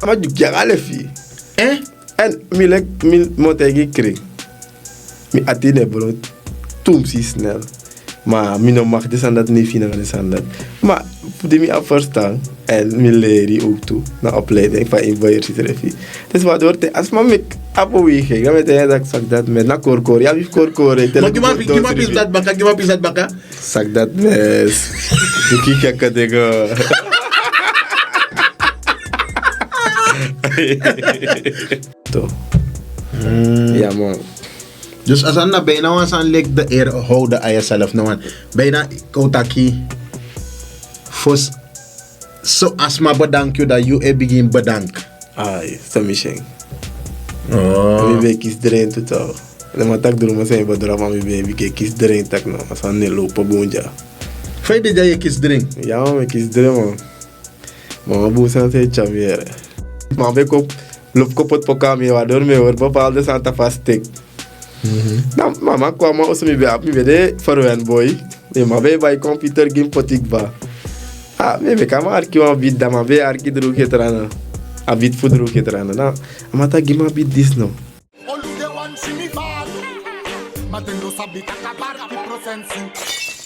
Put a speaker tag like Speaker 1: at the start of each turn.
Speaker 1: Maar je kan alle fi. En mi montegi kring. Mi atine bro. Tum si snel. Maar mi no mag dus aan dat niet vinden dus aan dat. Maar die mi afverstaan en mi leren ook toe naar opleiding van universiteit. Dus waardoor als man me apowie ging, dan weet je dat ik dat met na korkor. Ja, wie korkor.
Speaker 2: Maar gima pis dat baka.
Speaker 1: Zak dat mes. Die kijk tegen. Toch. Ja man.
Speaker 2: Dus als je bijna was aan lik de eer houden aan jezelf, nou bijna koutaki fos zo asma bedank je dat je begin bedank.
Speaker 1: Ai, sta machine.
Speaker 2: Oh.
Speaker 1: Mi be kies drain totaal. De matak drum zijn bedra van mi be kies drain tak no. As aan ne lopen bonja.
Speaker 2: Fai de jij kies drink.
Speaker 1: Ja man, kies drain man. Maar boe zijn te chavier. Maar be kop loop kopot pokami waardoor me hoor bepaalde santa vastek. Nou, mama kwam ook mi be de farwen boy. Ne ma be bij computer game potik ba. Ah, me kan maar arki wan bid da ma be arki dru ketrana. A bid fu dru ketrana. Na, amata gima bid dis no.
Speaker 3: Olu de wan si mi bad, but then no sabi taka party prosensi.